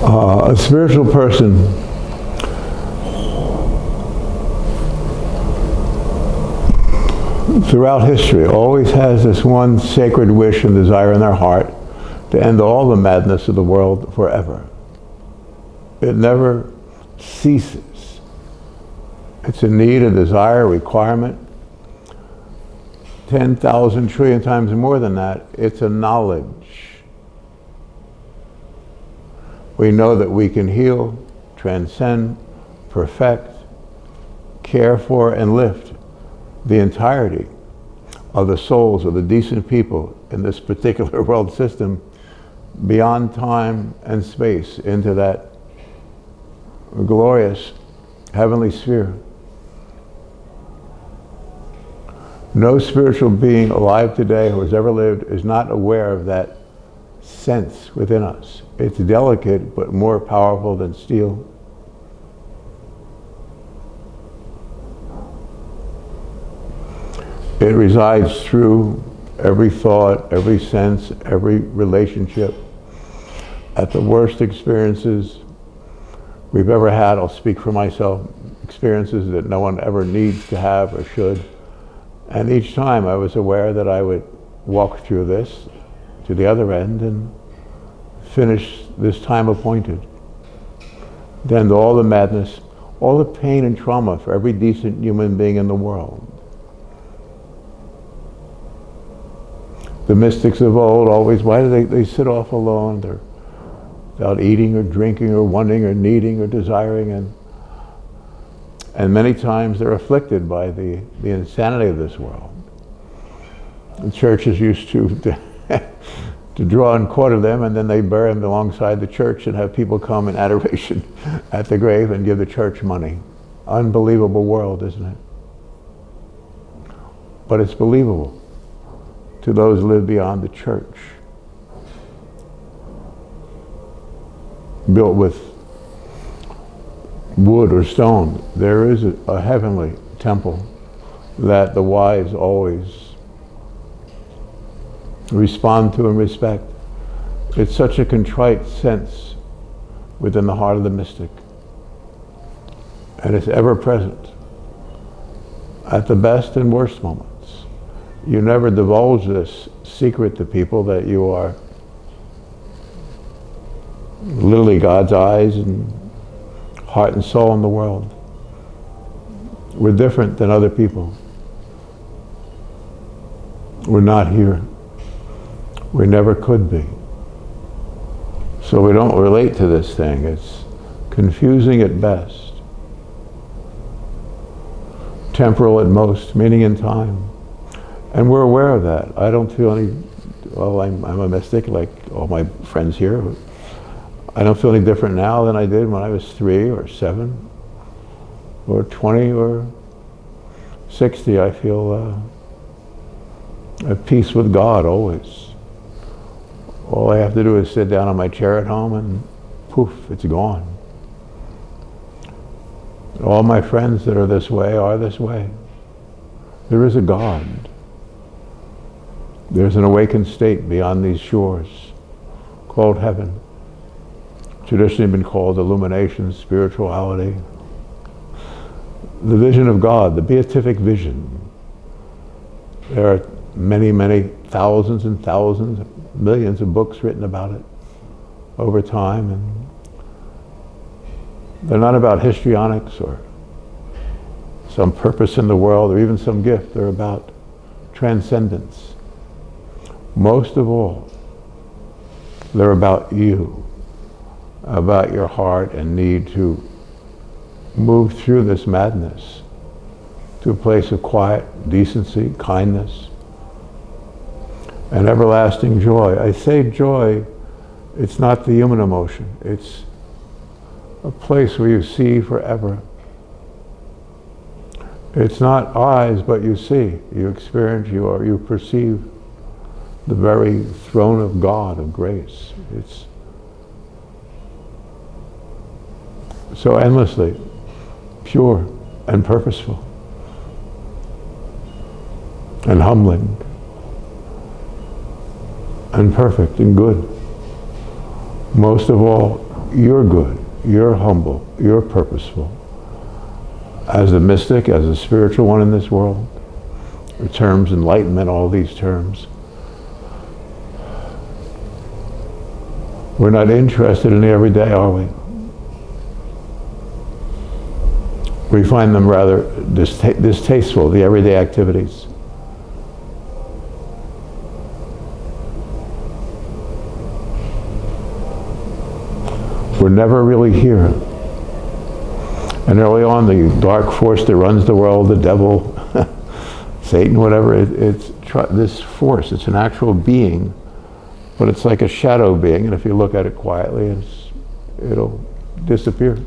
A spiritual person throughout history always has this one sacred wish and desire in their heart to end all the madness of the world forever. It never ceases. It's a need, a desire, a requirement. 10,000 trillion times more than that, it's a knowledge. We know that we can heal, transcend, perfect, care for, and lift the entirety of the souls of the decent people in this particular world system beyond time and space into that glorious heavenly sphere. No spiritual being alive today who has ever lived is not aware of that sense within us. It's delicate but more powerful than steel. It resides through every thought, every sense, every relationship. At the worst experiences we've ever had, I'll speak for myself, experiences that no one ever needs to have or should. And each time I was aware that I would walk through this to the other end and finish this time appointed. Then all the madness, all the pain and trauma for every decent human being in the world. The mystics of old always, why do they sit off alone? They're without eating or drinking or wanting or needing or desiring, and many times they're afflicted by the insanity of this world. The churches used to draw and quarter them, and then they bury them alongside the church and have people come in adoration at the grave and give the church money. Unbelievable world, isn't it? But it's believable to those who live beyond the church. Built with wood or stone, there is a heavenly temple that the wise always respond to and respect. It's such a contrite sense within the heart of the mystic, and it's ever present at the best and worst moments. You never divulge this secret to people that you are literally God's eyes and heart and soul in the world. We're different than other people. We're not here. We never could be. So we don't relate to this thing. It's confusing at best, temporal at most, meaning in time. And we're aware of that. I don't feel any, well, I'm a mystic like all my friends here. I don't feel any different now than I did when I was 3 or 7 or 20 or 60. I feel at peace with God always. All I have to do is sit down on my chair at home and poof, it's gone. All my friends that are this way are this way. There is a God. There's an awakened state beyond these shores called heaven. Traditionally been called illumination, spirituality. The vision of God, the beatific vision. There are many, many thousands and thousands, millions of books written about it over time, and they're not about histrionics or some purpose in the world or even some gift. They're about transcendence. Most of all, they're about you, about your heart and need to move through this madness to a place of quiet, decency, kindness, and everlasting joy. I say joy, it's not the human emotion. It's a place where you see forever. It's not eyes, but you see, you experience, you perceive the very throne of God, of grace. It's so endlessly pure and purposeful and humbling and perfect and good. Most of all, you're good, you're humble, you're purposeful. As a mystic, as a spiritual one in this world, the terms enlightenment, all these terms, we're not interested in the everyday, are we? We find them rather distasteful, the everyday activities. We're never really here. And early on, the dark force that runs the world, the devil, Satan, whatever, it's this force. It's an actual being, but it's like a shadow being, and if you look at it quietly, it'll disappear.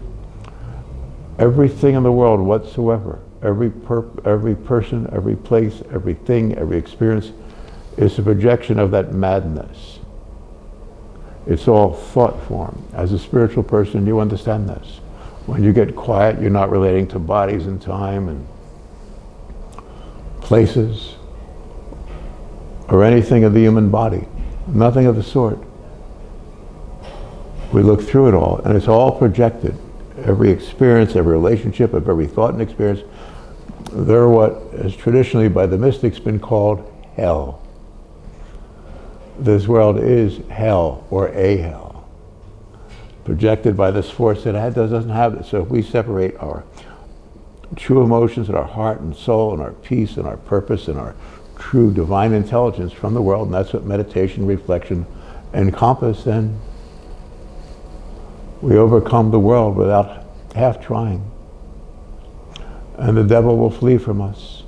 Everything in the world whatsoever, every person, every place, everything, every experience is a projection of that madness. It's all thought form. As a spiritual person, you understand this. When you get quiet, you're not relating to bodies and time and places or anything of the human body. Nothing of the sort. We look through it all, and it's all projected. Every experience, every relationship, of every thought and experience, they're what has traditionally by the mystics been called hell. This world is hell, or a hell, projected by this force that doesn't have it. So if we separate our true emotions and our heart and soul and our peace and our purpose and our true divine intelligence from the world, and that's what meditation, reflection encompass, then we overcome the world without half trying. And the devil will flee from us.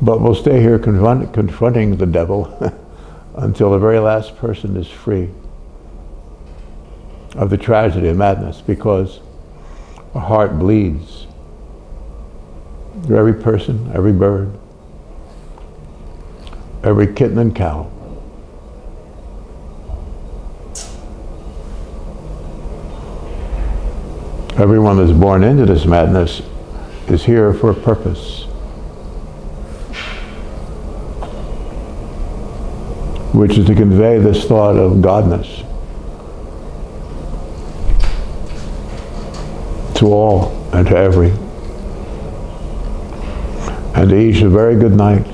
But we'll stay here confronting the devil until the very last person is free of the tragedy and madness, because our heart bleeds for every person, every bird, every kitten and cow. Everyone that's born into this madness is here for a purpose, which is to convey this thought of godness to all and to every, and to each a very good night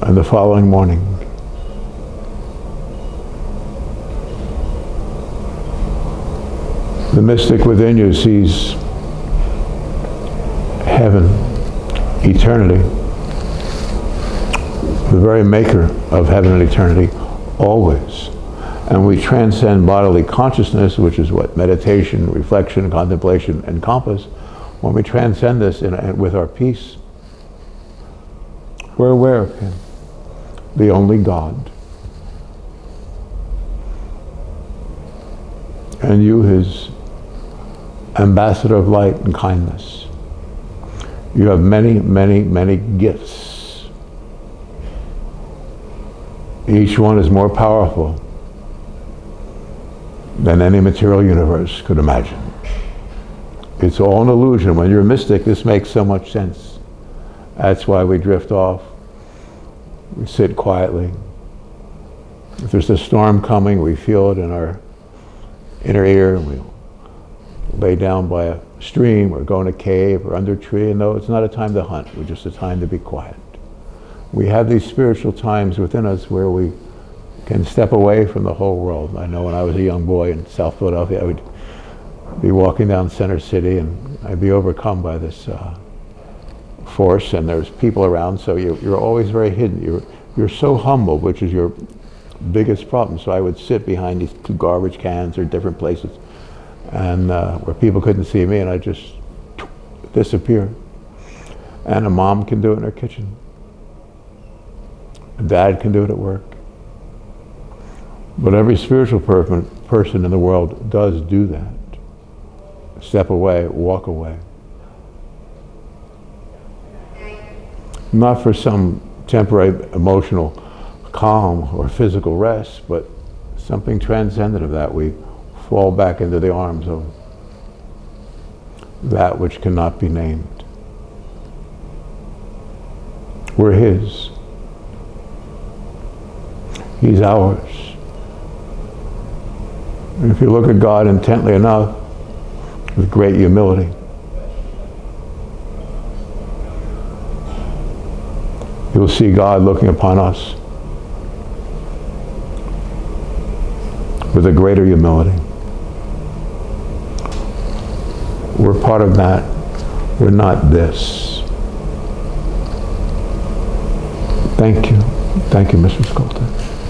and the following morning. The mystic within you sees heaven, eternity, the very maker of heaven and eternity, always. And we transcend bodily consciousness, which is what meditation, reflection, contemplation encompass. When we transcend this with our peace, we're aware of Him, the only God. And you, His ambassador of light and kindness. You have many, many, many gifts. Each one is more powerful than any material universe could imagine. It's all an illusion. When you're a mystic, this makes so much sense. That's why we drift off. We sit quietly. If there's a storm coming, we feel it in our inner ear, and we lay down by a stream or go in a cave or under a tree, and no, it's not a time to hunt. It's just a time to be quiet. We have these spiritual times within us where we can step away from the whole world. I know when I was a young boy in South Philadelphia, I would be walking down Center City and I'd be overcome by this force, and there's people around, so you're always very hidden. You're so humble, which is your biggest problem. So I would sit behind these two garbage cans or different places, and where people couldn't see me, and I just disappear. And a mom can do it in her kitchen. A dad can do it at work. But every spiritual person in the world does do that. Step away, walk away. Not for some temporary emotional calm or physical rest, but something transcendent of that. We fall back into the arms of that which cannot be named. We're His. He's ours. If you look at God intently enough, with great humility, you'll see God looking upon us with a greater humility. We're part of that. We're not this. Thank you. Thank you, Mr. Skolta.